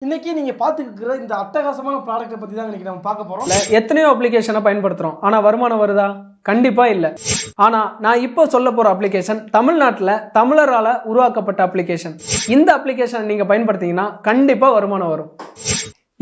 இன்னைக்கு நீங்க பாத்துக்கிற இந்த அட்டகாசமான ப்ராடக்ட்டை பத்தி தான் இன்னைக்கு நம்ம பார்க்க போறோம். எத்தனையோ அப்ளிகேஷனை பயன்படுத்துறோம், ஆனா வருமானம் வருதா? கண்டிப்பா இல்ல. ஆனா நான் இப்போ சொல்ல போற அப்ளிகேஷன் தமிழ்நாட்டில் தமிழரால உருவாக்கப்பட்ட அப்ளிகேஷன். இந்த அப்ளிகேஷன் நீங்க பயன்படுத்திங்கன்னா கண்டிப்பா வருமானம் வரும்.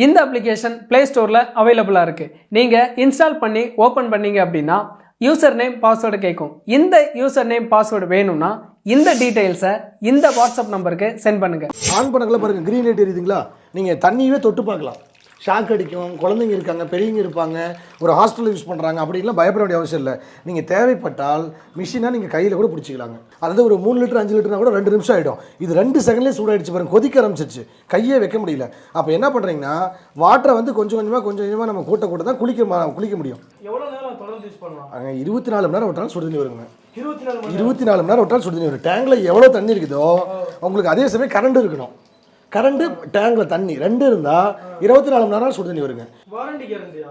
இந்த அப்ளிகேஷன் பிளே ஸ்டோர்ல அவைலபிளா இருக்கு. நீங்க இன்ஸ்டால் பண்ணி ஓபன் பண்ணீங்க அப்படின்னா யூசர் நேம் பாஸ்வேர்டு கேட்கும். இந்த யூசர் நேம் பாஸ்வேர்டு வேணும்னா இந்த டீடைல்ஸை இந்த வாட்ஸ்அப் நம்பருக்கு சென்ட் பண்ணுங்க. ஆன் பண்ணக்குள்ள பாருங்க, கிரீன் லைட் எரியுதுங்களா? நீங்கள் தண்ணியவே தொட்டு பார்க்கலாம். ஷாக் அடிக்கும், குழந்தைங்க இருக்காங்க, பெரியவங்க இருப்பாங்க, ஒரு ஹாஸ்டலில் யூஸ் பண்ணுறாங்க அப்படின்லாம் பயப்பட வேண்டிய அவசியம் இல்லை. நீங்கள் தேவைப்பட்டால் மிஷினாக நீங்கள் கையில் கூட பிடிச்சிக்கலாங்க. அதாவது ஒரு 3 லிட்டர் 5 லிட்டர்னா கூட 2 நிமிஷம் ஆகிடும். இது 2 செகண்ட்லேயே சூடாயிடுச்சு பாருங்க, கொதிக்க ஆரம்பிச்சிருச்சு, கையே வைக்க முடியல. அப்போ என்ன பண்ணுறீங்கன்னா வாட்டரை வந்து கொஞ்சம் கொஞ்சமாக நம்ம கூட்ட தான் குளிக்க முடியும். எவ்வளோ நேரம் தொடர்ந்து யூஸ் பண்ணலாம்? 24 மணி நேரம் விட்டாலும் சுடுதண்ணி வருங்க. 24 மணி நேரம் விட்டாலும் சுடுதண்ணி வரும். டேங்கில் எவ்வளோ தண்ணி இருக்குதோ உங்களுக்கு அதே சமயம் கரண்ட் இருக்கணும். கரண்ட் டேங்கில் தண்ணி 2 இருந்தால் 24 மணி நேரம் சுடுதண்ணி வருங்க. வாரண்டி கேரண்டியா?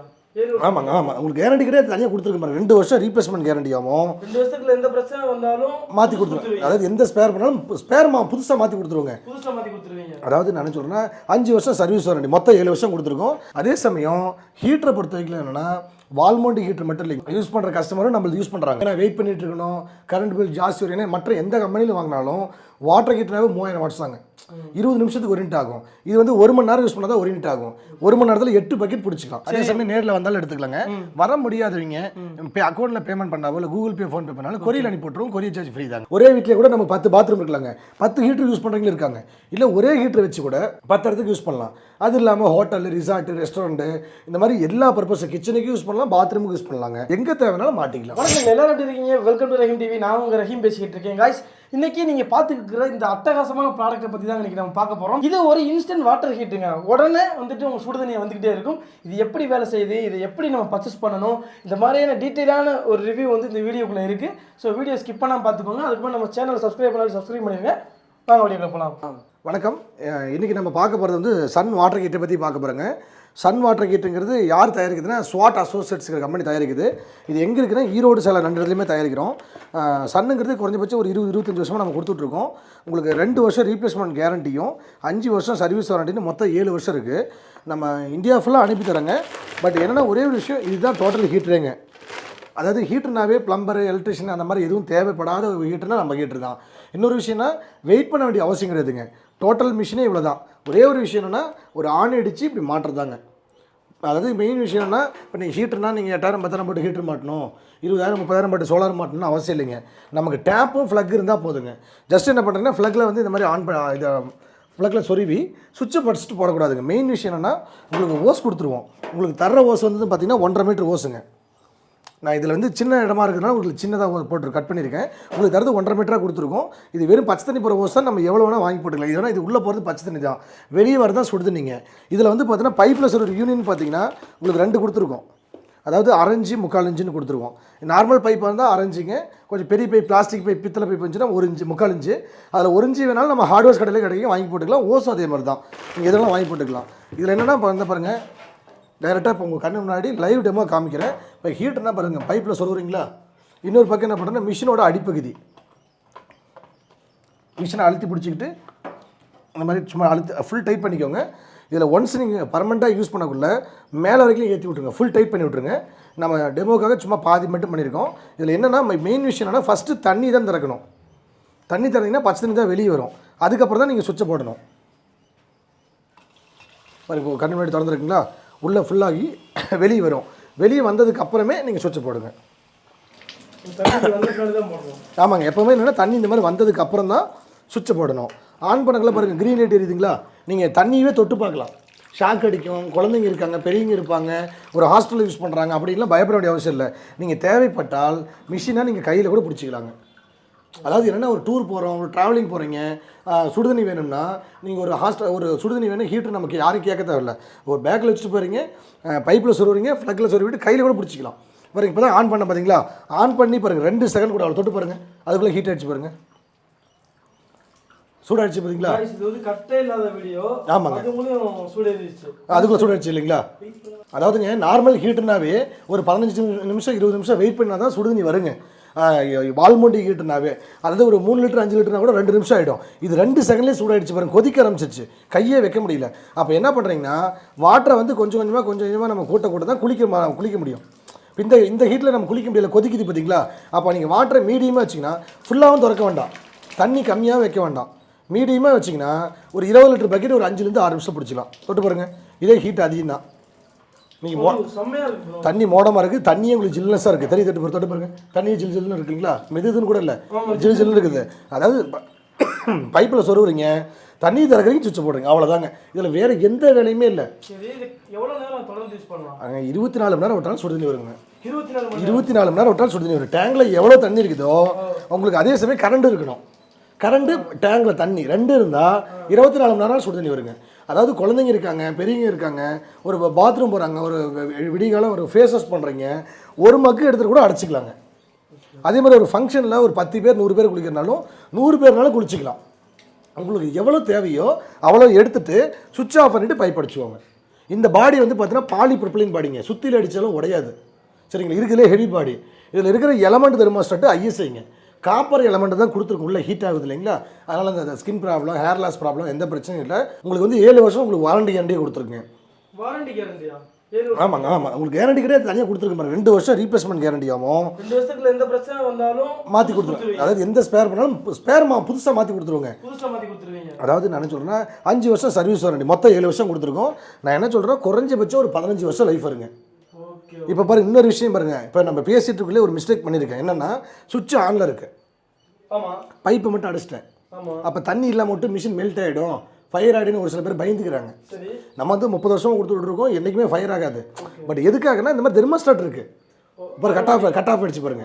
ஆமாங்க, ஆமாம். உங்களுக்கு கேரண்டி கிடையாது, தனியாக கொடுத்துருக்க பாருங்க. 2 வருஷம் ரீப்ளேஸ்மெண்ட் கேரண்டி ஆகும். 2 வருஷத்துல எந்த பிரச்சனை வந்தாலும் மாற்றி கொடுத்துருவோம். அதாவது எந்த ஸ்பேர் பண்ணாலும் ஸ்பேர் புதுசாக மாற்றி கொடுத்துருவோங்க. புதுசாக மாற்றி கொடுத்துருவீங்க. அதாவது நான் சொல்கிறேன்னா 5 வருஷம் சர்வீஸ் வாரண்டி, மொத்தம் 7 வருஷம் கொடுத்துருக்கோம். அதே சமயம் ஹீட்டரை பொறுத்த வரைக்கும் என்னென்னா வால்மோண்டி ஹீட்டர் மட்டும் இல்லைங்க, யூஸ் பண்ணுற கஸ்டமரும் நம்மளுக்கு யூஸ் பண்ணுறாங்க. ஏன்னா வெயிட் பண்ணிட்டு இருக்கணும், கரண்ட் பில் ஜாஸ்தி வரும். ஏன்னா மற்ற எந்த கம்பெனியில் வாங்கினாலும் வாட்டர் ஹீட்டராகவே 3000 வாட்ஸ் தாங்க. 20 நிமிஷத்துக்கு 1 யூனிட் ஆகும். இது வந்து 1 மணி நேரம் யூஸ் பண்ணால் தான் 1 யூனிட் ஆகும். 1 மணி நேரத்தில் 8 பக்கெட் பிடிச்சிக்கலாம். அதே சமயம் நேரில் வந்தாலும் எடுத்துக்கலாங்க. வர முடியாதவங்க அக்கௌண்ட்டில் பேமெண்ட் பண்ணாவோ இல்லை கூகுள் பே, ஃபோன்பே பண்ணாலும் கொரியர் அனுப்பி போட்டுருவோம். கொரியர் சார்ஜ் ஃப்ரீ தாங்க. ஒரே வீட்டிலே கூட நமக்கு 10 பாத்ரூம் இருக்கலாங்க. 10 ஹீட்டர் யூஸ் பண்ணுறவங்களும் இருக்காங்க. இல்லை ஒரே ஹீட்டர் வச்சு கூட 10 இடத்துக்கு யூஸ் பண்ணலாம். அது இல்லாமல் ஹோட்டல், ரிசார்ட்டு, ரெஸ்டாரண்ட்டு, இந்த மாதிரி எல்லா பர்பஸும் கிச்சனுக்கு யூஸ் பண்ணலாம், பாத்ரூமுக்கு யூஸ் பண்ணலாங்க. எங்கே தேவைனாலும் மாட்டிக்கலாம். வணக்கம், எல்லாரும் எப்படி இருக்கீங்க? Welcome to Rahim TV. நான் உங்கள் ரஹீம் பேசிக்கிட்டு இருக்கேன். காய்ஸ், இன்னைக்கு நீங்க பாத்துக்கிற இந்த அட்டகாசமான ப்ராடக்ட்டை பத்தி தான் இன்னைக்கு நம்ம பார்க்க போறோம். இது ஒரு இன்ஸ்டன்ட் வாட்டர் ஹீட்டுங்க. உடனே வந்துட்டு உங்க சுடு தண்ணியை வந்துகிட்டே இருக்கும். இது எப்படி வேலை செய்யுது, இதை எப்படி நம்ம பர்ச்சேஸ் பண்ணணும், இந்த மாதிரியான டீட்டெயிலான ஒரு ரிவ்யூ வந்து இந்த வீடியோக்குள்ள இருக்கு. ஸோ வீடியோ ஸ்கிப் பண்ணாமல் பார்த்துக்கோங்க. அதுக்கு முன்னாடி நம்ம சேனல் சப்ஸ்கிரைப் பண்ணிடுங்க. வாங்க வீடியோக்குள்ள போகலாம். வணக்கம். இன்றைக்கி நம்ம பார்க்க போகிறது வந்து சன் வாட்டர் ஹீட்டரை பற்றி பார்க்க போகிறோங்க. சன் வாட்டர் ஹீட்டுங்கிறது யார் தயாரிக்குதுன்னா ஸ்வாட் அசோசியேட்ஸ்ங்கிற கம்பெனி தயாரிக்குது. இது எங்கே இருக்குன்னா ஈரோடு, சேலம் 2 இடத்துலையுமே தயாரிக்கிறோம். சன்னுங்கிறது குறைஞ்சபட்சம் ஒரு 20-25 வருஷமாக நம்ம கொடுத்துட்ருக்கோம். உங்களுக்கு 2 வருஷம் ரீப்ளேஸ்மெண்ட் கேரண்டியும் 5 வருஷம் சர்வீஸ் வாரண்டின்னு மொத்தம் 7 வருஷம் இருக்குது. நம்ம இந்தியா ஃபுல்லாக அனுப்பி தரேங்க. பட் என்னென்னா ஒரே ஒரு விஷயம், இதுதான் டோட்டல் ஹீட்டருங்க. அதாவது ஹீட்டர்னாவே ப்ளம்பரு, எலக்ட்ரிஷியன் அந்த மாதிரி எதுவும் தேவைப்படாத ஒரு ஹீட்டர்னா நம்ம ஹீட்டர் தான். இன்னொரு விஷயம்னா வெயிட் பண்ண வேண்டிய அவசியம் கிடையாதுங்க. டோட்டல் மிஷினே இவ்வளோ தான். ஒரே ஒரு விஷயம் என்னென்னா ஒரு ஆண் அடித்து இப்படி மாட்டுறதாங்க. அதாவது மெயின் விஷயம் என்ன, இப்போ நீங்கள் ஹீட்டர்னால் நீங்கள் 8000 10,000 போட்டு ஹீட்டர் மாட்டணும், 20,000 30,000 போட்டு சோலார் மாட்டணும்னு அவசியம் இல்லைங்க. நமக்கு டேப்பும் ஃப்ளக் இருந்தால் போதுங்க. ஜஸ்ட் என்ன பண்ணுறீங்கன்னா ஃப்ளக்கில் வந்து இந்த மாதிரி ஆன் பண்ண இதை ஃப்ளக்கில் சொருவி சுவிட்சை படிச்சுட்டு போடக்கூடாதுங்க. மெயின் விஷயம் என்னென்னா உங்களுக்கு ஓஸ் கொடுத்துருவோம். உங்களுக்கு தர்ற ஓஸ் வந்து பார்த்திங்கன்னா 1.5 மீட்டர் ஓஸுங்க. நான் இதில் வந்து சின்ன இடமா இருக்கிறதுனால உங்களுக்கு சின்னதாக போட்டு கட் பண்ணியிருக்கேன். உங்களுக்கு தரது 1.5 மீட்டராக கொடுத்துருக்கோம். இது வெறும் பச்சை தண்ணி போகிற ஓஸ் தான், நம்ம எவ்வளோ வேணால் வாங்கி போட்டுக்கலாம். இதனால் இது உள்ளே போகிறது பச்சை தண்ணி தான், வெளியே வரதான் சுடு தண்ணிங்க. இதில் வந்து பார்த்தீங்கன்னா பைப்பில் ஒரு யூனியன் பார்த்தீங்கன்னா உங்களுக்கு 2 கொடுத்துருக்கோம். அதாவது 1.5 இன்ச்சு 3/4 இன்ச்சுன்னு கொடுத்துருவோம். நார்மல் பைப்பாக இருந்தால் 1.5 இன்ச்சுங்க. கொஞ்சம் பெரிய பைப், பிளாஸ்டிக் பைப், பித்தளை பைப் இருந்துச்சுன்னா 1 இன்ச்சு 3/4 இன்ச்சு. அதில் 1 இன்ச்சு வேணாலும் நம்ம ஹார்ட்வேர்ஸ் கடையில் கிடைக்கும், வாங்கி போட்டுக்கலாம். ஓஸும் அதே மாதிரி தான், நீங்கள் எதெல்லாம் வாங்கி போட்டுக்கலாம். இதில் என்னென்னா இப்போ வந்து பாருங்கள், டைரெக்டாக இப்போ உங்கள் கண்ணு முன்னாடி லைவ் டெமோ காமிக்கிறேன். இப்போ ஹீட்டர்னா பாருங்கள், பைப்பில் சொல்லுறீங்களா? இன்னொரு பக்கம் என்ன பண்ணுறேன்னா மிஷினோட அடிப்பகுதி, மிஷினை அழுத்தி பிடிச்சிக்கிட்டு அந்த மாதிரி சும்மா ஃபுல் டைட் பண்ணிக்கோங்க. இதில் ஒன்ஸ் நீங்கள் பர்மனெண்ட்டாக யூஸ் பண்ணக்குள்ள மேலே வரைக்கும் ஏற்றி விட்ருங்க, ஃபுல் டைட் பண்ணி விட்ருங்க. நம்ம டெமோக்காக சும்மா பாதி மட்டும் பண்ணியிருக்கோம். இதில் என்னென்னா மெயின் விஷயம் என்னென்னா ஃபஸ்ட்டு தண்ணி தான் திறக்கணும். தண்ணி திறந்தீங்கன்னா பச்சை தண்ணி தான் வெளியே வரும். அதுக்கப்புறம் தான் நீங்கள் சுவிட்சை போடணும். இப்போ கண்ணு முன்னாடி திறந்துருக்குங்களா, உள்ளே ஃபுல்லாகி வெளியே வரும். வெளியே வந்ததுக்கு அப்புறமே நீங்கள் சுவிட்சை போடுங்க. ஆமாங்க, எப்போவுமே என்னென்னா தண்ணி இந்த மாதிரி வந்ததுக்கு அப்புறம் தான் சுவிட்சை போடணும். ஆன் பண்ணக்குள்ள பாருங்கள், க்ரீன் லைட் எரியுதுங்களா? நீங்கள் தண்ணியவே தொட்டு பார்க்கலாம். ஷாக் அடிக்கும், குழந்தைங்க இருக்காங்க, பெரியவங்க இருப்பாங்க, ஒரு ஹாஸ்டலில் யூஸ் பண்ணுறாங்க அப்படின்லாம் பயப்பட வேண்டிய அவசியம் இல்லை. நீங்கள் தேவைப்பட்டால் மிஷினாக நீங்கள் கையில் கூட பிடிச்சிக்கலாங்க. அதாவது என்னென்னா ஒரு டூர் போகிறோம், ஒரு ட்ராவலிங் போகிறீங்க, சுடுதண்ணி வேணும்னா நீங்கள் ஒரு சுடுதண்ணி வேணும், ஹீட்டர் நமக்கு யாரும் கேட்க தேவையில்லை. ஒரு பேக்கில் வச்சுட்டு போகிறீங்க, பைப்பில் சொருவீங்க, ஃப்ளக்கில் சொருவிட்டு கையில் கூட பிடிச்சிக்கலாம். பாருங்கள், இப்போ தான் ஆன் பண்ண பார்த்தீங்களா? ஆன் பண்ணி பாருங்கள், 2 செகண்ட் கூட அவ்வளோ தொட்டு பாருங்கள், அதுக்குள்ளே ஹீட் அடிச்சு பாருங்கள், சூடாகிடுச்சு பார்த்தீங்களா? ஆமாங்க, அதுக்குள்ளே சூடாகிடுச்சு இல்லைங்களா? அதாவதுங்க நார்மல் ஹீட்டர்னாவே ஒரு 15 நிமிஷம் 20 நிமிஷம் வெயிட் பண்ணால் தான் சுடுதண்ணி வருங்க. வால்மோண்டி ஹீட்டர்னாவே அதாவது ஒரு 3 லிட்டர் 5 லிட்டர்னா கூட 2 நிமிஷம் ஆகிடும். இது 2 செகண்ட்லேயே சூடாயிடுச்சு பாருங்க, கொதிக்க ஆரம்பிச்சிருச்சு, கையே வைக்க முடியல. அப்போ என்ன பண்ணுறீங்கன்னா வாட்டரை வந்து கொஞ்சம் கொஞ்சமாக நம்ம கூட்ட தான் குளிக்க முடியும். இந்த ஹீட்டில் நம்ம குளிக்க முடியல, கொதிக்குது பார்த்தீங்களா? அப்போ நீங்கள் வாட்டரை மீடியமாக வச்சிங்கன்னா ஃபுல்லாகவும் திறக்க வேண்டாம், தண்ணி கம்மியாக வைக்க வேண்டாம், மீடியமாக வச்சிங்கன்னா ஒரு 20 லிட்டர் பக்கெட் ஒரு 5லேருந்து 6 நிமிஷம் பிடிச்சிக்கலாம். தொட்டு பாருங்கள், இதே ஹீட் அதிகம் தான். நீங்கள் தண்ணி மோடமாக இருக்குது, தண்ணியே உங்களுக்கு ஜில்னஸாக இருக்குது. தொட்டு பாருங்கள், தண்ணியே ஜில்னு இருக்குங்களா? மெதுன்னு கூட இல்லை, ஜில்னு இருக்குது. அதாவது பைப்பில் சொருவுறீங்க, தண்ணி திறக்கிறீங்க, சுவிட்சை போடுறீங்க, அவ்வளோதாங்க. இதில் வேறு எந்த வேலையுமே இல்லை. 24 மணி நேரம் விட்டாலும் சுடு தண்ணி வருங்க. 24 மணி நேரம் விட்டாலும் சுடு தண்ணி வரும். டேங்கில் எவ்வளோ தண்ணி இருக்குதோ உங்களுக்கு அதே சமயம் கரண்ட் இருக்கணும். கரண்ட்டு டேங்கில் தண்ணி 2 இருந்தால் 24 மணி நேரம் சுடு தண்ணி வருங்க. அதாவது குழந்தைங்க இருக்காங்க, பெரியவங்க இருக்காங்க, ஒரு பாத்ரூம் போகிறாங்க, ஒரு விடிகாலம் ஒரு ஃபேஸ் வாஷ் பண்ணுறீங்க, ஒரு மக்கு எடுத்துகிட்டு கூட அடைச்சிக்கலாங்க. அதே மாதிரி ஒரு ஃபங்க்ஷனில் ஒரு 10 பேர் 100 பேர் குளிக்கிறனாலும் 100 பேர்னாலும் குளிச்சிக்கலாம். உங்களுக்கு எவ்வளோ தேவையோ அவ்வளோ எடுத்துகிட்டு சுவிட்ச் ஆஃப் பண்ணிவிட்டு பைப் அடிச்சுவாங்க. இந்த பாடி வந்து பார்த்தீங்கன்னா பாலிப்ரொபைலின் பாடிங்க, சுற்றியில் அடித்தாலும் உடையாது. சரிங்களா? இருக்கிறதுலே ஹெவி பாடி. இதில் இருக்கிற எலமெண்ட் தெர்மோஸ்டாட்டு ஐஎஸ்ஐங்க, காப்பர் எலமெண்ட் தான் கொடுத்துருக்கும். உள்ள ஹீட் ஆகுது இல்லைங்களா? அதனால் அந்த skin problem, hair loss problem எந்த பிரச்சனையும் இல்லை. உங்களுக்கு வந்து 7 வருஷம் உங்களுக்கு வாரண்டி கேரண்டியே கொடுத்துருக்குங்க. வாரண்டி கேரண்டியா? ஆமாங்க, ஆமாம். உங்களுக்கு கேரண்டி கிடையாது, தனியாக கொடுத்துருக்கு பாருங்க. 2 வருஷம் ரீப்ளேஸ்மெண்ட் கேரண்டி ஆகும். 2 வருஷத்துல எந்த பிரச்சனை வந்தாலும் மாற்றி கொடுத்துருவோம். அதாவது எந்த ஸ்பேர் பண்ணாலும் புதுசாக மாற்றி கொடுத்துருவோங்க. அதாவது நான் என்ன சொல்கிறேன்னா 5 வருஷம் சர்வீஸ் வாரண்டி, மொத்தம் 7 வருஷம் கொடுத்துருக்கோம். நான் என்ன சொல்கிறேன், குறைஞ்சபட்சம் ஒரு 15 வருஷம் லைஃப் வருங்க. இப்போ பாருங்க, இன்னொரு விஷயம் பாருங்கள். இப்போ நம்ம பேசிட்டுக்குள்ளே ஒரு மிஸ்டேக் பண்ணியிருக்கேன். என்னென்னா சுவிட்ச் ஆனில் இருக்குது, பைப்பை மட்டும் அடிச்சிட்டேன். அப்போ தண்ணி இல்லாமல் மட்டும் மிஷின் மெல்ட் ஆகிடும், ஃபயர் ஆகிடுன்னு ஒரு சில பேர் பயந்துக்கிறாங்க. நம்ம வந்து 30 வருஷம் கொடுத்துட்டு இருக்கோம், என்றைக்குமே ஃபயர் ஆகாது. பட் எதுக்காகனா இந்த மாதிரி தெர்மோஸ்டாட் இருக்குது. இப்போ கட் ஆஃப் ஆகிடுச்சு பாருங்க,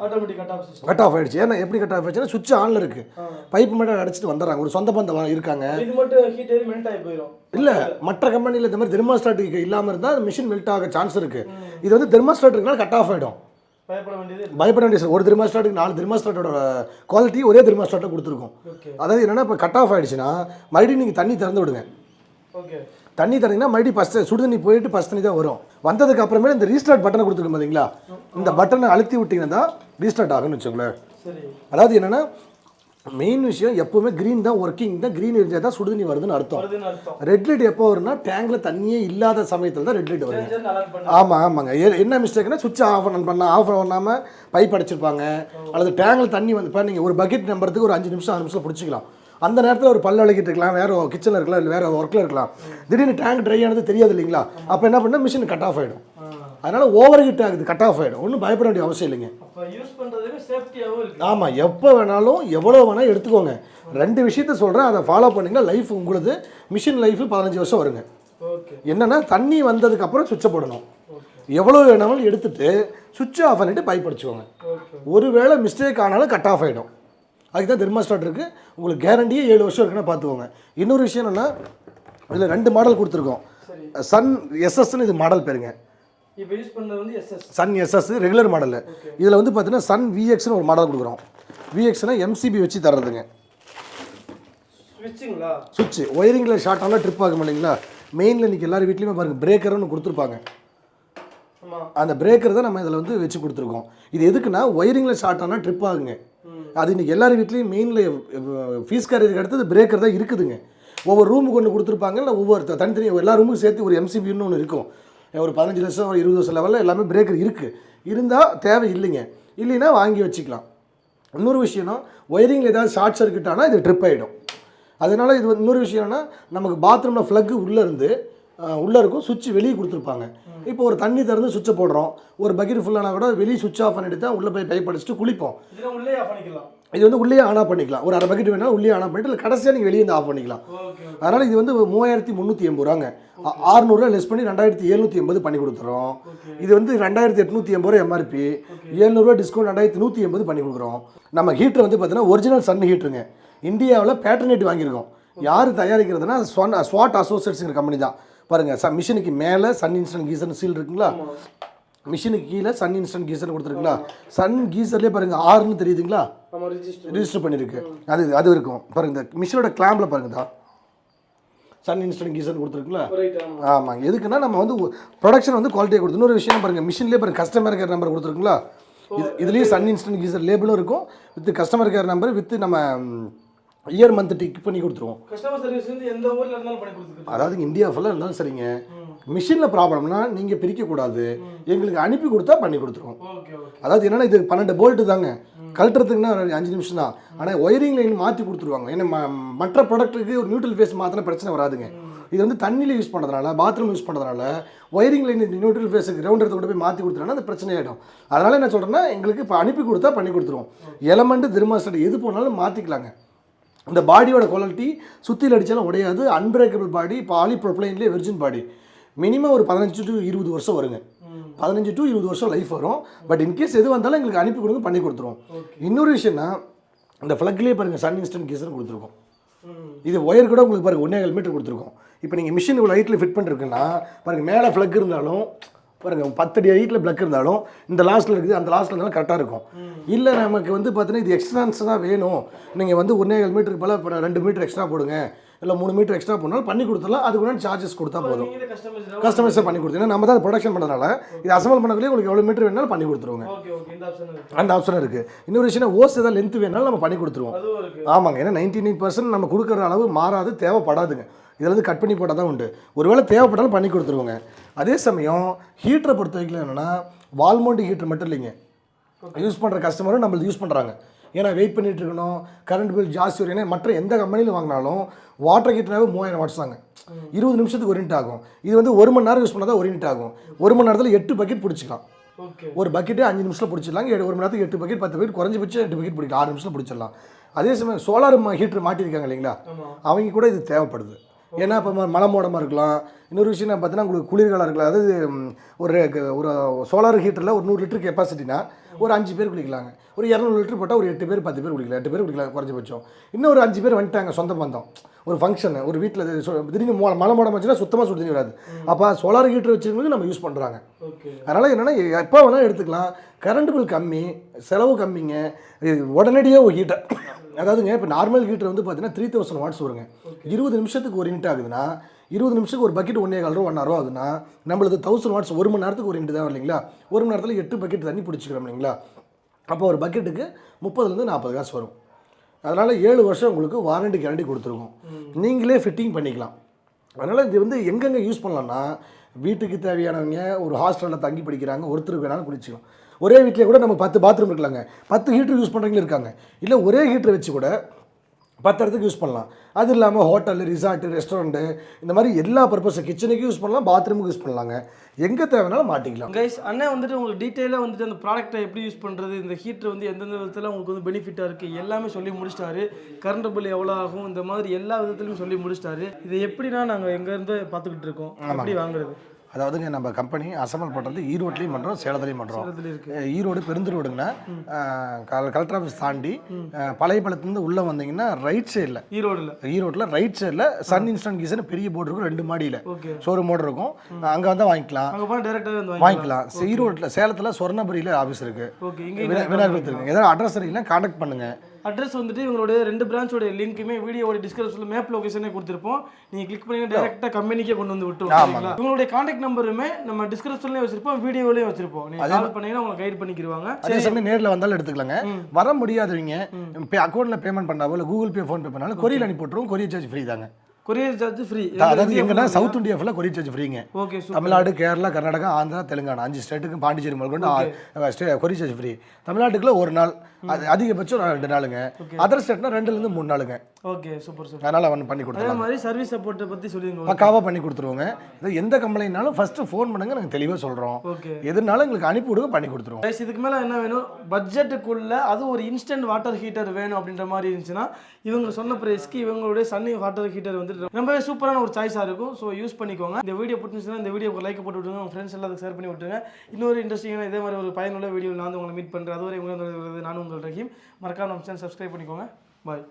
கட் ஆஃப் ஆகிடுச்சு. ஏன்னா எப்படி கட் ஆஃப் ஆயிடுச்சுன்னா சுவிட்ச் ஆனில் இருக்குது, பைப்பு மட்டும் அடிச்சுட்டு வந்துடுறாங்க. ஒரு சொந்த பந்தம் இருக்காங்க, இல்லை மற்ற கம்பெனியில் இந்த மாதிரி தெர்மோஸ்டாட் இல்லாமல் இருந்தால் மிஷின் மெல்ட் ஆக சான்ஸ் இருக்குது. இது வந்து தெர்மோஸ்டாட் இருக்குனால கட் ஆஃப் ஆகிடும். பயப்பட வேண்டிய சார். ஒரு தெர்மோஸ்டாட்டுக்கு 4 தெர்மோஸ்டாட்டோட குவாலிட்டி ஒரே தெர்மோஸ்டாட்டை கொடுத்துருக்கோம். அதாவது என்னென்னா இப்போ கட் ஆஃப் ஆகிடுச்சுன்னா மறுபடியும் நீங்கள் தண்ணி திறந்து விடுங்க. தண்ணி தரீங்கன்னா மறுபடியும் ஃபஸ்ட்டு சுடு தண்ணி போயிட்டு ஃபஸ்ட் தண்ணி தான் வரும். வந்ததுக்கு அப்புறமே இந்த ரீஸ்டார்ட் பட்டனை கொடுத்துருக்கோம் பார்த்தீங்களா? இந்த பட்டனை அழுத்தி விட்டிங்கன்னா தான் ரீஸ்டார்ட் ஆகும்னு வச்சுக்கோங்களேன். அதாவது என்னென்னா மெயின் விஷயம் எப்போவுமே க்ரீன் தான் ஒர்க்கிங் தான், க்ரீன் இருந்தால் தான் சுடுதண்ணி வருதுன்னு அர்த்தம். ரெட் லைட் எப்போ வரும்னா டேங்கில் தண்ணியே இல்லாத சமயத்தில் தான் ரெட் லைட் வருது. ஆமாங்க. என்ன மிஸ்டேக்னா சுவிட்ச் ஆஃப் பண்ணாமல் பைப் அடிச்சிருப்பாங்க, அல்லது டேங்கில் தண்ணி வந்து இப்போ நீங்கள் ஒரு பக்கெட் நம்புறதுக்கு ஒரு 5 நிமிஷம் 6 நிமிஷம் பிடிச்சிக்கலாம். அந்த நேரத்தில் ஒரு பல்ல விளக்கிட்டு இருக்கலாம், வேறு கிச்சனில் இருக்கலாம், இல்லை வேறு ஒர்க்கில் இருக்கலாம். திடீர்னு டேங்க் ட்ரை ஆனது தெரியாது இல்லைங்களா? அப்போ என்ன பண்ணால் மிஷின் கட் ஆஃப் ஆகிடும். அதனால் ஓவர் ஹீட் ஆகுது, கட் ஆஃப் ஆகிடும். ஒன்றும் பயப்பட வேண்டிய அவசியம் இல்லைங்க. ஆமாம், எப்போ வேணாலும் எவ்வளோ வேணாலும் எடுத்துக்கோங்க. 2 விஷயத்த சொல்கிறேன், அதை ஃபாலோ பண்ணிங்கன்னா லைஃப் உங்களுக்கு மிஷின் லைஃப் 15 வருஷம் வருங்க. என்னென்னா தண்ணி வந்ததுக்கப்புறம் சுவிட்சை போடணும். எவ்வளோ வேணாலும் எடுத்துகிட்டு சுவிட்ச் ஆஃப் பண்ணிவிட்டு பைப் அடிச்சுக்கோங்க. ஒருவேளை மிஸ்டேக் ஆனாலும் கட் ஆஃப் ஆகிடும். அதுக்கு தான் தெர்மோஸ்டாட் இருக்குது. உங்களுக்கு கேரண்டியே 7 வருஷம் இருக்குன்னா பார்த்துக்கோங்க. இன்னொரு விஷயம் என்னென்னா இதில் 2 மாடல் கொடுத்துருக்கோம். சன் எஸ்எஸ்ன்னு இது மாடல் பேருங்க. இப்போ யூஸ் பண்ணுறது வந்து சன் எஸ்எஸ் ரெகுலர் மாடல். இதில் வந்து பார்த்தீங்கன்னா சன் விஎக்ஸ்னு ஒரு மாடல் கொடுக்குறோம். விஎக்ஸ்னா எம்சிபி வச்சு தர்றதுங்க. சுவிட்ச் ஒயரிங்கில் ஷார்ட் ஆனால் ட்ரிப் ஆகும் இல்லைங்களா? மெயினில் இன்றைக்கி எல்லாரும் வீட்லேயுமே பாருங்கள் பிரேக்கர்னு கொடுத்துருப்பாங்க. அந்த பிரேக்கர் தான் நம்ம இதில் வந்து வச்சு கொடுத்துருக்கோம். இது எதுக்குன்னா ஒயரிங்கில் ஷார்ட் ஆனால் ட்ரிப் ஆகுங்க. அது இன்றைக்கி எல்லார் வீட்லேயும் மெயினில் ஃபீஸ் கேரியருக்கு அடுத்தது பிரேக்கர் தான் இருக்குதுங்க. ஒவ்வொரு ரூமுக்கு ஒன்று கொடுத்துருப்பாங்க, இல்லை ஒவ்வொரு தனித்தனி எல்லா ரூமுக்கும் சேர்த்து ஒரு எம்சிபின்னு ஒன்று இருக்கும். ஒரு 15 லட்சம் 20 வருஷம் லெவலில் எல்லாமே பிரேக்கர் இருக்குது. இருந்தால் தேவை இல்லைங்க, இல்லைன்னா வாங்கி வச்சுக்கலாம். இன்னொரு விஷயம்னா ஒயரிங்கில் ஏதாவது ஷார்ட் சர்க்கிட் ஆனால் இது ட்ரிப் ஆகிடும். அதனால் இது இன்னொரு விஷயம்னா நமக்கு பாத்ரூமில் ஃப்ளக்கு உள்ளே இருக்கும், சுவிட்ச் வெளியே கொடுத்துருப்பாங்க. இப்போ ஒரு தண்ணி திறந்து சுவிட்சை போடுறோம், ஒரு பக்கெட் ஃபுல்லானா கூட வெளியே சுவிட்ச் ஆஃப் பண்ணிட்டு தான் உள்ளே போய் பைப் அடிச்சுட்டு குளிப்போம். இது வந்து உள்ளே ஆன் ஆஃப் பண்ணிக்கலாம். ஒரு அரை பக்கெட் வேணாலும் உள்ளே ஆன் ஆஃப் பண்ணிட்டு, இல்லை கடைசியாக நீங்கள் வெளியே வந்து ஆஃப் பண்ணிக்கலாம். அதனால் இது வந்து 3380 ரூபாங்க. 600 ரூபா லெஸ் பண்ணி 2780 பண்ணி கொடுத்துறோம். இது வந்து 2880 ரூபா எம்ஆர்பி, 700 ரூபா டிஸ்கவுண்ட் 2180 பண்ணி கொடுக்குறோம். நம்ம ஹீட்டர் வந்து பார்த்தீங்கன்னா ஒரிஜினல் சன் ஹீட்டருங்க. இந்தியாவில் பேட்டர்னேட் வாங்கியிருக்கோம். யார் தயாரிக்கிறதுனா ஸ்வாட் அசோசியேட்ஸுங்கிற கம்பெனி தான். பாருங்கள், மிஷினுக்கு மேலே சன் இன்ஸ்டன்ட் கீசர்னு சீல் இருக்குங்களா, மிஷினுக்கு கீழே சன் இன்ஸ்டன்ட் கீசர் கொடுத்துருக்குங்களா, சன் கீசர்லேயே பாருங்கள் 6ன்னு தெரியுதுங்களா, ரிஜிஸ்டர் பண்ணியிருக்கு. அது இருக்கும் பாருங்கள். இந்த மிஷினோட கிளாம்பில் பாருங்கள் தான் சன் இன்ஸ்டன்ட் கீசர் கொடுத்துருக்குங்களா. ஆமாம், எதுக்குன்னா நம்ம வந்து ப்ரொடக்ஷன் வந்து குவாலிட்டியாக கொடுத்து. இன்னொரு விஷயம் பாருங்கள், மிஷின்லேயே பாருங்கள் கஸ்டமர் கேர் நம்பர் கொடுத்துருக்குங்களா. இதுலேயே சன் இன்ஸ்டன்ட் கீசர் லேபிளும் இருக்கும், with customer care number, with நம்ம இயர் மந்த் டிக் பண்ணி கொடுத்துருவோம். கஸ்டமர் சர்வீஸ் வந்து எந்த ஊரில் இருந்தாலும் பண்ணி கொடுத்துருக்கோம். அதாவது இந்தியா ஃபுல்லாக இருந்தாலும் சரிங்க, மிஷினில் ப்ராப்ளம்னா நீங்கள் பிரிக்கக்கூடாது, எங்களுக்கு அனுப்பி கொடுத்தா பண்ணி கொடுத்துருவோம். அதாவது என்னென்னா இது 12 போல்ட்டு தாங்க, கழட்டுறதுக்குன்னா 5 நிமிஷம் தான். ஆனால் ஒயரிங் லைன் மாற்றி கொடுத்துருவாங்க. ஏன்னா மற்ற ப்ராடக்ட்டுக்கு ஒரு நியூட்ரல் ஃபேஸ் மாற்றின பிரச்சனை வராதுங்க. இது வந்து தண்ணியில் யூஸ் பண்ணுறதுனால, பாத்ரூம் யூஸ் பண்ணுறதுனால ஒயரிங் லைன் நியூட்ரல் ஃபேஸுக்கு கிரவுண்ட் எடுத்து கொண்டு போய் மாற்றி கொடுத்துருனா அது பிரச்சனை ஆகிடும். அதனால் என்ன சொல்கிறேன்னா, எங்களுக்கு இப்போ அனுப்பி கொடுத்தா பண்ணி கொடுத்துருவோம். எலமெண்ட் தெர்மாஸ்டேட் எது போனாலும் மாற்றிக்கலாங்க. இந்த பாடியோட குவாலிட்டி சுற்றியில் அடித்தாலும் உடையாது, அன்பிரேக்கபிள் பாடி, பாலிப்ரோப்ளைன்லேயே வெர்ஜின் பாடி. மினிமம் ஒரு 15 to 20 வருஷம் வருங்க. 15 to 20 வருஷம் லைஃப் வரும். பட் இன்கேஸ் எது வந்தாலும் எங்களுக்கு அனுப்பி கொடுங்க, பண்ணி கொடுத்துருவோம். இன்னொரு விஷயம்னா, இந்த ஃப்ளக்லேயே பாருங்கள் சன் இன்ஸ்டன்ட் கீசர் கொடுத்துருக்கோம். இது ஒயர் கூட உங்களுக்கு பாருங்கள் 1.5 மீட்டர் கொடுத்துருக்கோம். இப்போ நீங்கள் மிஷின் இவ்வளோ ஹைட்டில் ஃபிட் பண்ணிருக்குன்னா பாருங்கள், மேலே ஃப்ளக் இருந்தாலும் பாருங்கள் 10 அடி ஹைட்டில் ப்ளக் இருந்தாலும் இந்த லாஸ்ட்டில் இருக்குது, அந்த லாஸ்ட்டில் இருந்தாலும் கரெக்டாக இருக்கும். இல்லை நமக்கு வந்து பார்த்தீங்கன்னா இது எக்ஸ்ட்ரான்ஸாக வேணும், நீங்கள் வந்து 1.5 மீட்டருக்கு போல் இப்போ 2 மீட்டர் எக்ஸ்ட்ரா போடுங்க, இல்லை 3 மீட்டர் எக்ஸ்ட்ரா போனாலும் பண்ணி கொடுத்துடலாம். அதுக்கு கூட சார்ஜஸ் கொடுத்தா போதும், கஸ்டமைஸாக பண்ணி கொடுத்தீங்க. நம்ம தான் ப்ரொடக்ஷன் பண்ணுறதுனால இது அசம்பிள் பண்ணக்குள்ளே உங்களுக்கு எவ்வளோ மீட்டர் வேணாலும் பண்ணி கொடுத்துருவோங்க. அந்த ஆப்ஷன் இருக்குது. இன்னொரு விஷயம், ஓஸ் ஏதாவது லென்த் வேணாலும் நம்ம பண்ணி கொடுத்துருவோம். ஆமாங்க, ஏன்னா 99% நம்ம கொடுக்குற அளவு மாறாது, தேவைப்படாதுங்க. இதில் வந்து கட் பண்ணி போட்டால் தான் உண்டு. ஒருவேளை தேவைப்பட்டாலும் பண்ணி கொடுத்துருவோங்க. அதே சமயம் ஹீட்டரை பொறுத்த வரைக்கும் என்னென்னா, வால்மவுண்ட் ஹீட்டர் மட்டும் இல்லைங்க, யூஸ் பண்ணுற கஸ்டமரும் நம்மளுக்கு யூஸ் பண்ணுறாங்க. ஏன்னா வெயிட் பண்ணிகிட்டு இருக்கணும், கரண்ட் பில் ஜாஸ்தி வரும். ஏன்னா மற்ற எந்த கம்பெனியில் வாங்கினாலும் வாட்டர் ஹீட்டராகவே 3000 வாட்ஸ் தாங்க, 20 நிமிஷத்துக்கு 1 யூனிட் ஆகும். இது வந்து 1 மணி நேரம் யூஸ் பண்ணால் தான் 1 யூனிட் ஆகும். 1 மணி நேரத்தில் 8 பக்கெட் பிடிச்சிக்கலாம். ஒரு பக்கெட்டே 5 நிமிஷத்தில் பிடிச்சிடலாம். 1 மணி நேரத்துக்கு 8 பக்கெட் 10 பக்கெட் குறைஞ்சிபட்சம் 8 பக்கெட் பிடிக்கலாம், 6 நிமிஷத்தில் பிடிச்சிடலாம். அதே சமயம் சோலார் ஹீட்டர் மாட்டியிருக்காங்க இல்லைங்களா, அவங்க கூட இது தேவைப்படுது. ஏன்னா இப்போ மழை மோடமாக இருக்கலாம். இன்னொரு விஷயம் பார்த்தீங்கன்னா, உங்களுக்கு குளிர்காலம் இருக்கலாம். அதாவது ஒரு சோலார் ஹீட்டரில் ஒரு 100 லிட்டர் கெப்பாசிட்டினா ஒரு 5 பேர் குளிக்கலாங்க. ஒரு 200 லிட்டர் போட்டால் ஒரு 8 பேர் 10 பேர் குளிக்கலாம். 8 பேர் குளிக்கலாம் குறைஞ்சபட்சம். இன்னும் ஒரு 5 பேர் வந்துட்டாங்க சொந்த பந்தம், ஒரு ஃபங்க்ஷன், ஒரு வீட்டில் திடீர்னு மழை மோடம் வச்சுன்னா சுத்தமாக சுடு தண்ணி வராது. அப்போ சோலார் ஹீட்டர் வச்சுருந்தது நம்ம யூஸ் பண்ணுறாங்க. அதனால் என்னென்னா, எப்போ வேணால் எடுத்துக்கலாம். கரண்ட் பில் கம்மி, செலவு கம்மிங்க. உடனடியாக ஒரு ஹீட்டர், அதாவதுங்க இப்போ நார்மல் ஹீட்டர் வந்து பார்த்தீங்கன்னா 3000 வாட்ஸ் வருங்க. 20 நிமிஷத்துக்கு 1 யூனிட் ஆகுதுன்னா, 20 நிமிஷத்துக்கு ஒரு பக்கெட் 1.25 ரூபா 1.5 ரூபா ஆகுதுன்னா, நம்மளுக்கு 1000 வாட்ஸ் 1 மணி நேரத்துக்கு 1 யூனிட் தான் இல்லைங்களா. 1 மணி நேரத்தில் 8 பக்கெட் தண்ணி பிடிச்சிக்கிறோம் இல்லைங்களா. அப்போ ஒரு பக்கெட்டுக்கு 30 to 40 காசு வரும். அதனால் 7 வருஷம் உங்களுக்கு வாரண்டி கேரண்டி கொடுத்துருக்கோம். நீங்களே ஃபிட்டிங் பண்ணிக்கலாம். அதனால் இது வந்து எங்கெங்கே யூஸ் பண்ணலாம்னா, வீட்டுக்கு தேவையானவங்க ஒரு ஹாஸ்டலில் தங்கி படிக்கிறாங்க, ஒருத்தருக்கு வேணாலும் குளிச்சிக்கலாம். ஒரே வீட்டிலே கூட நம்ம 10 பாத்ரூம் இருக்கலாங்க, 10 ஹீட்டர் யூஸ் பண்ணுறவங்களும் இருக்காங்க. இல்லை ஒரே ஹீட்டர் வச்சு கூட 10 இடத்துக்கு யூஸ் பண்ணலாம். அது இல்லாமல் ஹோட்டலு, ரிசார்ட்டு, ரெஸ்டாரண்ட்டு, இந்த மாதிரி எல்லா பர்பஸும் கிச்சனுக்கு யூஸ் பண்ணலாம், பாத்ரூமுக்கு யூஸ் பண்ணலாங்க. எங்கே தேவைனாலும் மாட்டிக்கலாம். கைஸ், அண்ணன் வந்துட்டு உங்களுக்கு டீட்டெயிலாக வந்துட்டு அந்த ப்ராடக்ட்டை எப்படி யூஸ் பண்ணுறது, இந்த ஹீட்டர் வந்து எந்தெந்த விதத்தில் உங்களுக்கு வந்து பெனிஃபிட்டாக இருக்குது எல்லாமே சொல்லி முடிச்சிட்டாரு. கரண்ட் பில் எவ்வளோ ஆகும், இந்த மாதிரி எல்லா விதத்துலையும் சொல்லி முடிச்சிட்டாரு. இதை எப்படின்னா நாங்கள் எங்கேருந்து பார்த்துக்கிட்டு இருக்கோம், எப்படி வாங்குறது. அதாவதுங்க, நம்ம கம்பெனி அசம்பிள் பண்ணுறது ஈரோட்லேயும் பண்ணுறோம், சேலத்துலேயும் பண்ணுறோம். ஈரோடு பெருந்துரோடுங்கண்ணா, கலெக்டர் ஆஃபீஸ் தாண்டி பழையபாளையத்துலேருந்து உள்ளே வந்தீங்கன்னா ரைட் சைடில், ஈரோட்டில் ரைட் சைடில் சன் இன்ஸ்டன்ட் கீசர் பெரிய போர்டு இருக்கும், 2 மாடியில் ஷோரூம் மோடு இருக்கும். அங்கே வந்தால் வாங்கிக்கலாம். ஈரோட்டில், சேலத்தில் சொர்ணபுரியில் ஆஃபீஸ் இருக்குது, விநாயகர் இருக்குது. ஏதாவது அட்ரஸ் இருக்குன்னா கான்டாக்ட் பண்ணுங்கள். அட்ரஸ் வந்துட்டு இவங்களோட 2 பிரான்ச்சோட லிங்க்குமே வீடியோட டிஸ்கிரிப்ஷனில் மேப் லொகேஷனே கொடுத்துருப்போம். நீங்கள் கிளிக் பண்ணி டேரெக்டாக கம்பெனிக்கே கொண்டு வந்து விட்டுருவோம். இவங்களுடைய கான்டாக்ட் நம்பருமே நம்ம டிஸ்கிரிப்ஷன்லேயே வச்சிருப்போம், வீடியோலேயே வச்சிருப்போம். நீங்கள் கால் பண்ணீங்கன்னா உங்களை கைட் பண்ணிக்கிடுவாங்க. அதே சமயம் நேரில் வந்தாலும் எடுத்துக்கலாங்க. வர முடியாதவங்க அக்கௌண்ட்டில் பேமெண்ட் பண்ணாவோ இல்லை கூகுள் பே, ஃபோன்பே பண்ணாலும் கொரியர் அனுப்பி விட்டுருவோம். கொரியர் சார்ஜ் ஃப்ரீ தாங்க. Courier charge free. அதாவது எங்கன்னா சவுத் இந்தியா ஃபுல்லாக கொரியர் சார்ஜ் ஃப்ரீங்க. தமிழ்நாடு, கேரளா, கர்நாடகா, ஆந்திரா, தெலுங்கானா 5 ஸ்டேட்டுக்கு, பாண்டிச்சேரி முதல்கொண்டு கொரியர் சார்ஜ் ஃப்ரீ. தமிழ்நாட்டுக்குள்ள 1 நாள், அது அதிகபட்சம் 2 நாளுங்க. அதர் ஸ்டேட்னா 2லேருந்து 3 நாளுங்க. Okay, super. அதனால் அவன் பண்ணி கொடுத்துருவோம். அதே மாதிரி சர்வீஸ் சப்போர்ட்டை பற்றி சொல்லுங்க. பக்காவாக பண்ணி கொடுத்துருவோங்க. எந்த கம்பெனினாலும் ஃபஸ்ட்டு ஃபோன் பண்ணுங்க, நாங்கள் தெளிவாக சொல்கிறோம். எதுனாலும் எங்களுக்கு அனுப்பி விடுங்க, பண்ணி கொடுத்துருவோம். இதுக்கு மேலே என்ன வேணும், பட்ஜெட்டுக்குள்ள அது ஒரு இன்ஸ்டன்ட் வாட்டர் ஹீட்டர் வேணும் அப்படின்ற மாதிரி இருந்துச்சுன்னா இவங்க சொன்ன பிரைஸ்க்கு இவங்களுடைய சன்னி வாட்டர் ஹீட்டர் வந்து ரொம்பவே சூப்பரான ஒரு சாய்ஸாக இருக்கும். ஸோ யூஸ் பண்ணிக்கோங்க. இந்த வீடியோ பிடிச்சிருந்துச்சுன்னா இந்த வீடியோக்கு லைக் போட்டு விட்டுருங்க, உங்கள் ஃப்ரெண்ட்ஸ் எல்லாத்துக்கும் ஷேர் பண்ணி விட்டுருங்க. இன்னொரு இன்ட்ரெஸ்டிங்கான இதே மாதிரி ஒரு பயனுள்ள வீடியோ நான் உங்களை மீட் பண்ணுறேன். அதுவரை உங்களை நானும் உங்கள் ரஹீம். மறக்காம நம்ம சேனல் சப்ஸ்கிரைப் பண்ணிக்கோங்க. பாய்.